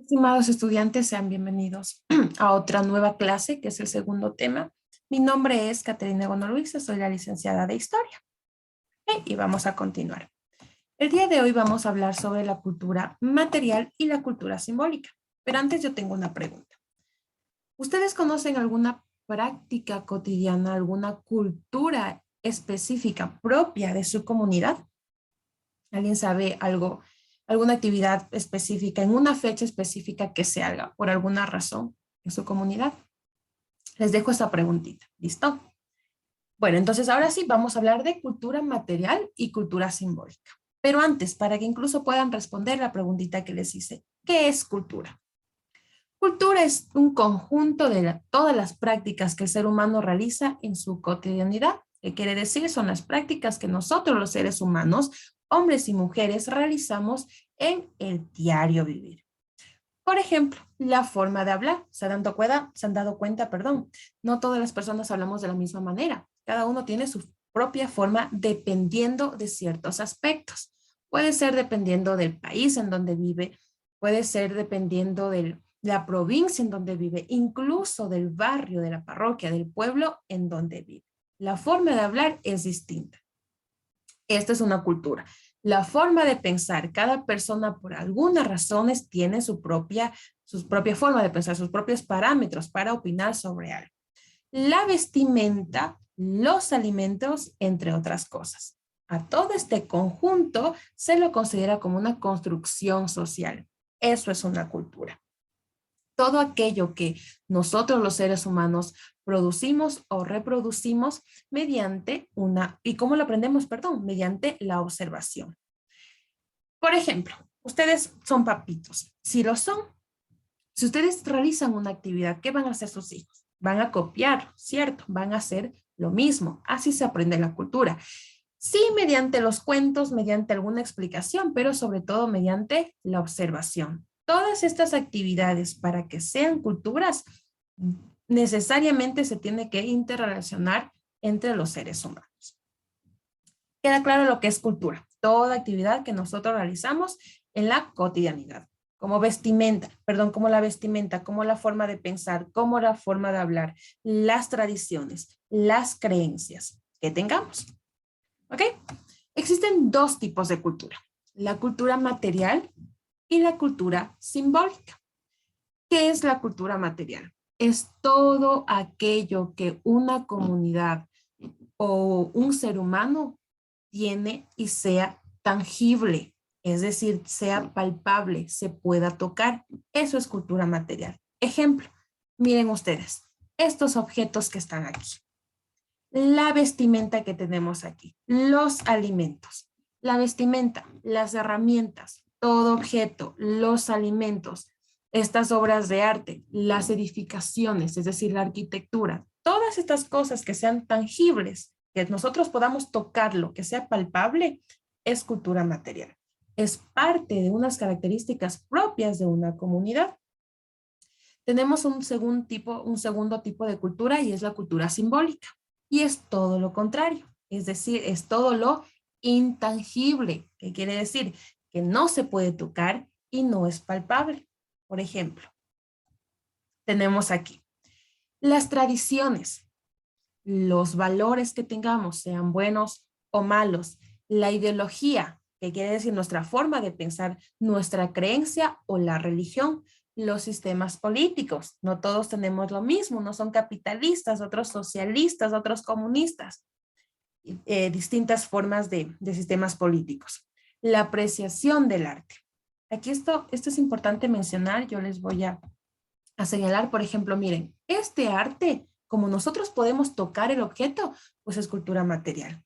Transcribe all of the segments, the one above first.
Estimados estudiantes, sean bienvenidos a otra nueva clase, que es el segundo tema. Mi nombre es Caterina Gono-Luisa, soy la licenciada de Historia. Y vamos a continuar. El día de hoy vamos a hablar sobre la cultura material y la cultura simbólica. Pero antes yo tengo una pregunta. ¿Ustedes conocen alguna práctica cotidiana, alguna cultura específica propia de su comunidad? ¿Alguien sabe algo, alguna actividad específica en una fecha específica que se haga por alguna razón en su comunidad? Les dejo esta preguntita. ¿Listo? Bueno, entonces ahora sí vamos a hablar de cultura material y cultura simbólica. Pero antes, para que incluso puedan responder la preguntita que les hice, ¿qué es cultura? Cultura es un conjunto de todas las prácticas que el ser humano realiza en su cotidianidad. ¿Qué quiere decir? Son las prácticas que nosotros los seres humanos, hombres y mujeres, realizamos en el diario vivir. Por ejemplo, la forma de hablar. ¿Se han dado cuenta, perdón? No todas las personas hablamos de la misma manera. Cada uno tiene su propia forma dependiendo de ciertos aspectos. Puede ser dependiendo del país en donde vive, puede ser dependiendo de la provincia en donde vive, incluso del barrio, de la parroquia, del pueblo en donde vive. La forma de hablar es distinta. Esta es una cultura. La forma de pensar, cada persona por algunas razones tiene su propia forma de pensar, sus propios parámetros para opinar sobre algo. La vestimenta, los alimentos, entre otras cosas. A todo este conjunto se lo considera como una construcción social. Eso es una cultura. Todo aquello que nosotros los seres humanos producimos o reproducimos mediante ¿y cómo lo aprendemos? Perdón, mediante la observación. Por ejemplo, ustedes son papitos. Si lo son, si ustedes realizan una actividad, ¿qué van a hacer sus hijos? Van a copiar, ¿cierto? Van a hacer lo mismo. Así se aprende la cultura. Sí, mediante los cuentos, mediante alguna explicación, pero sobre todo mediante la observación. Todas estas actividades, para que sean culturas, necesariamente se tiene que interrelacionar entre los seres humanos. Queda claro lo que es cultura. Toda actividad que nosotros realizamos en la cotidianidad, como vestimenta, perdón, como la vestimenta, como la forma de pensar, como la forma de hablar, las tradiciones, las creencias que tengamos. ¿Ok? Existen dos tipos de cultura, la cultura material y la cultura simbólica. ¿Qué es la cultura material? Es todo aquello que una comunidad o un ser humano tiene y sea tangible, es decir, sea palpable, se pueda tocar. Eso es cultura material. Ejemplo, miren ustedes, estos objetos que están aquí, la vestimenta que tenemos aquí, los alimentos, la vestimenta, las herramientas, todo objeto, los alimentos, estas obras de arte, las edificaciones, es decir, la arquitectura, todas estas cosas que sean tangibles, que nosotros podamos tocarlo, que sea palpable, es cultura material. Es parte de unas características propias de una comunidad. Tenemos un segundo tipo de cultura y es la cultura simbólica. Y es todo lo contrario, es decir, es todo lo intangible, que quiere decir que no se puede tocar y no es palpable. Por ejemplo, tenemos aquí las tradiciones, los valores que tengamos, sean buenos o malos, la ideología, que quiere decir nuestra forma de pensar, nuestra creencia o la religión, los sistemas políticos. No todos tenemos lo mismo, no son capitalistas, otros socialistas, otros comunistas, distintas formas de sistemas políticos. La apreciación del arte. Aquí esto es importante mencionar, yo les voy a señalar, por ejemplo, miren, este arte, como nosotros podemos tocar el objeto, pues es cultura material.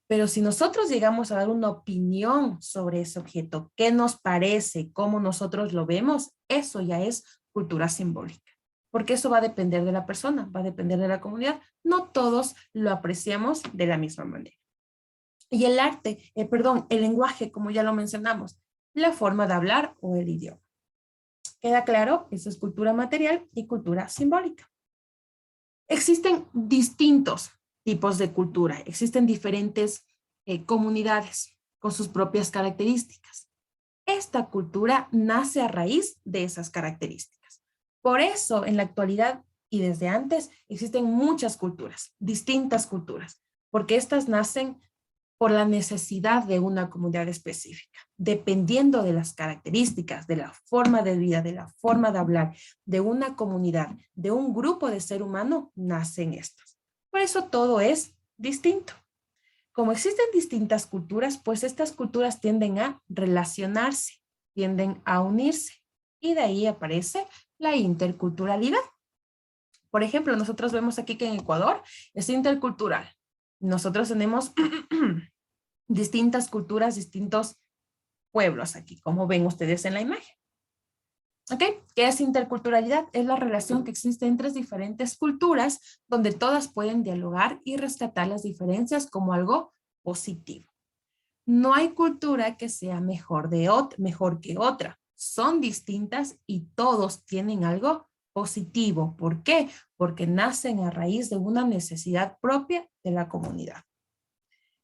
Pero si nosotros llegamos a dar una opinión sobre ese objeto, qué nos parece, cómo nosotros lo vemos, eso ya es cultura simbólica. Porque eso va a depender de la persona, va a depender de la comunidad. No todos lo apreciamos de la misma manera. Y el arte, perdón, el lenguaje, como ya lo mencionamos, la forma de hablar o el idioma. ¿Queda claro? Eso es cultura material y cultura simbólica. Existen distintos tipos de cultura, existen diferentes comunidades con sus propias características. esta cultura nace a raíz de esas características. Por eso, en la actualidad y desde antes, existen muchas culturas, distintas culturas, porque estas nacen por la necesidad de una comunidad específica, dependiendo de las características, de la forma de vida, de la forma de hablar, de una comunidad, de un grupo de ser humano, nacen estos. Por eso todo es distinto. Como existen distintas culturas, pues estas culturas tienden a relacionarse, tienden a unirse, y de ahí aparece la interculturalidad. Por ejemplo, nosotros vemos aquí que en Ecuador es intercultural. Nosotros tenemos distintas culturas, distintos pueblos aquí, como ven ustedes en la imagen. ¿Ok? ¿Qué es interculturalidad? Es la relación que existe entre diferentes culturas donde todas pueden dialogar y rescatar las diferencias como algo positivo. No hay cultura que sea mejor que otra. Son distintas y todos tienen algo positivo. ¿Por qué? Porque nacen a raíz de una necesidad propia de la comunidad.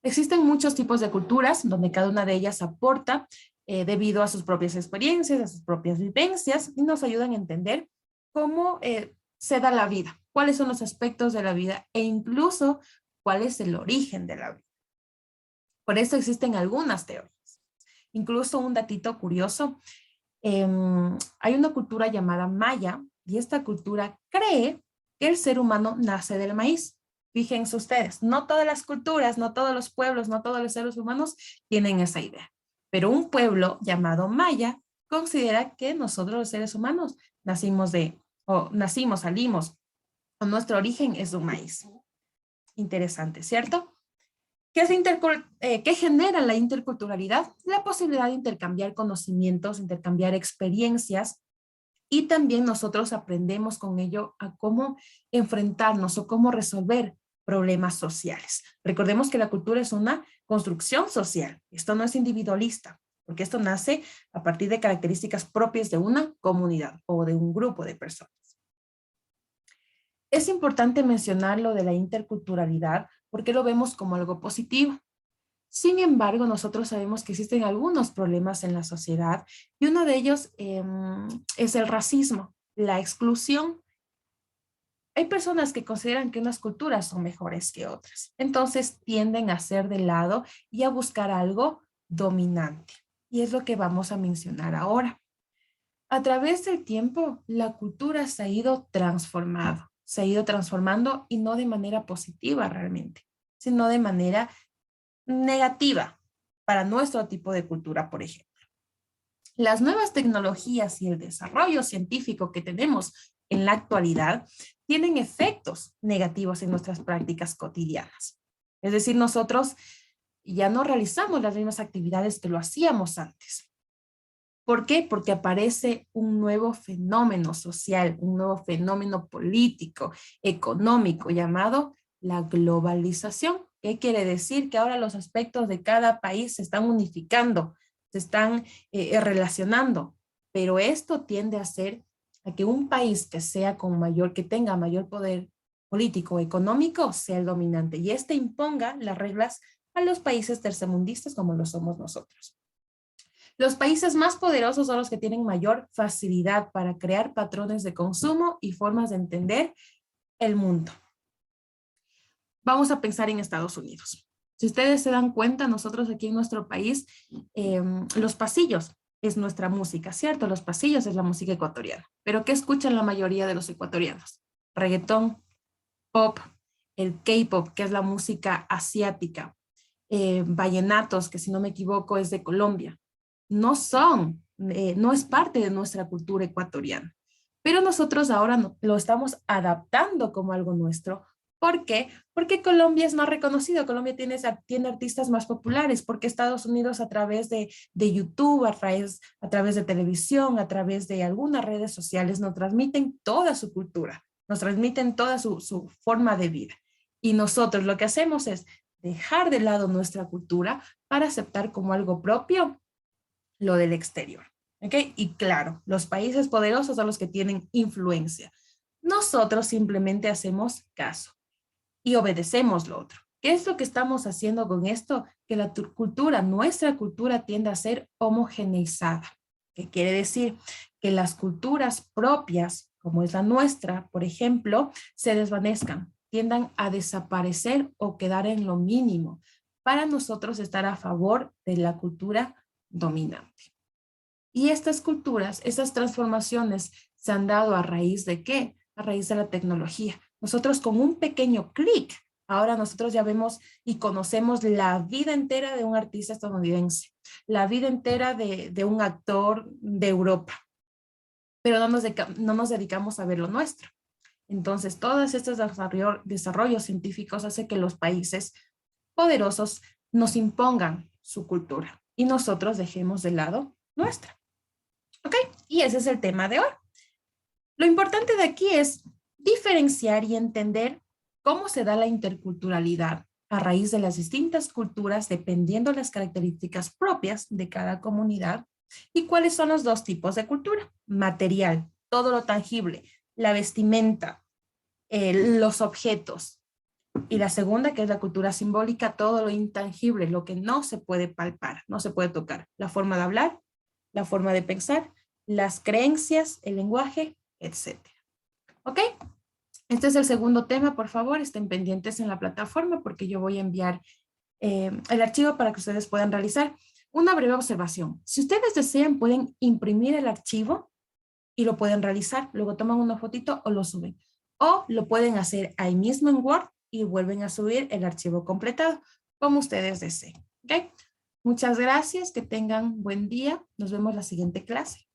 Existen muchos tipos de culturas donde cada una de ellas aporta debido a sus propias experiencias, a sus propias vivencias y nos ayudan a entender cómo se da la vida, cuáles son los aspectos de la vida e incluso cuál es el origen de la vida. Por eso existen algunas teorías. Incluso un datito curioso, hay una cultura llamada maya y esta cultura cree que el ser humano nace del maíz. Fíjense ustedes, no todas las culturas, no todos los pueblos, no todos los seres humanos tienen esa idea. Pero un pueblo llamado maya considera que nosotros los seres humanos salimos, o nuestro origen es un maíz. Interesante, ¿cierto? ¿Qué genera la interculturalidad? La posibilidad de intercambiar conocimientos, intercambiar experiencias y también nosotros aprendemos con ello a cómo enfrentarnos o cómo resolver problemas sociales. Recordemos que la cultura es una construcción social. Esto no es individualista, porque esto nace a partir de características propias de una comunidad o de un grupo de personas. Es importante mencionar lo de la interculturalidad porque lo vemos como algo positivo. Sin embargo, nosotros sabemos que existen algunos problemas en la sociedad y uno de ellos es el racismo, la exclusión. Hay personas que consideran que unas culturas son mejores que otras, entonces tienden a hacer de lado y a buscar algo dominante. Y es lo que vamos a mencionar ahora. A través del tiempo, la cultura se ha ido transformando y no de manera positiva realmente, sino de manera negativa para nuestro tipo de cultura, por ejemplo. Las nuevas tecnologías y el desarrollo científico que tenemos en la actualidad tienen efectos negativos en nuestras prácticas cotidianas. Es decir, nosotros ya no realizamos las mismas actividades que lo hacíamos antes. ¿Por qué? Porque aparece un nuevo fenómeno social, un nuevo fenómeno político, económico, llamado la globalización. ¿Qué quiere decir? Que ahora los aspectos de cada país se están unificando, se están relacionando, pero esto tiende a hacer a que un país que tenga mayor poder político o económico sea el dominante y este imponga las reglas a los países tercermundistas como lo somos nosotros. Los países más poderosos son los que tienen mayor facilidad para crear patrones de consumo y formas de entender el mundo. Vamos a pensar en Estados Unidos. Si ustedes se dan cuenta, nosotros aquí en nuestro país, los pasillos es nuestra música, ¿cierto? Los pasillos es la música ecuatoriana. ¿Pero qué escuchan la mayoría de los ecuatorianos? Reggaetón, pop, el K-pop, que es la música asiática, vallenatos, que si no me equivoco es de Colombia. No es parte de nuestra cultura ecuatoriana. Pero nosotros ahora lo estamos adaptando como algo nuestro. ¿Por qué? Porque Colombia es más reconocido, Colombia tiene artistas más populares, porque Estados Unidos a través de YouTube, a través de televisión, a través de algunas redes sociales, nos transmiten toda su cultura, nos transmiten toda su forma de vida. Y nosotros lo que hacemos es dejar de lado nuestra cultura para aceptar como algo propio lo del exterior. ¿Ok? Y claro, los países poderosos son los que tienen influencia. Nosotros simplemente hacemos caso y obedecemos lo otro. ¿Qué es lo que estamos haciendo con esto? Que la cultura, nuestra cultura tiende a ser homogeneizada. ¿Qué quiere decir? Que las culturas propias, como es la nuestra, por ejemplo, se desvanezcan, tiendan a desaparecer o quedar en lo mínimo para nosotros estar a favor de la cultura dominante. Y estas culturas, estas transformaciones se han dado a raíz de ¿qué? A raíz de la tecnología. Nosotros con un pequeño clic, ahora nosotros ya vemos y conocemos la vida entera de un artista estadounidense, la vida entera de un actor de Europa, pero no nos dedicamos a ver lo nuestro. Entonces, todos estos desarrollos científicos hacen que los países poderosos nos impongan su cultura y nosotros dejemos de lado nuestra. ¿Ok? Y ese es el tema de hoy. Lo importante de aquí es diferenciar y entender cómo se da la interculturalidad a raíz de las distintas culturas dependiendo de las características propias de cada comunidad y cuáles son los dos tipos de cultura. Material, todo lo tangible, la vestimenta, los objetos. Y la segunda, que es la cultura simbólica, todo lo intangible, lo que no se puede palpar, no se puede tocar. La forma de hablar, la forma de pensar, las creencias, el lenguaje, etc. ¿Ok? Este es el segundo tema, por favor, estén pendientes en la plataforma porque yo voy a enviar el archivo para que ustedes puedan realizar una breve observación. Si ustedes desean, pueden imprimir el archivo y lo pueden realizar, luego toman una fotito o lo suben. O lo pueden hacer ahí mismo en Word y vuelven a subir el archivo completado, como ustedes deseen. ¿Ok? Muchas gracias, que tengan buen día. Nos vemos la siguiente clase.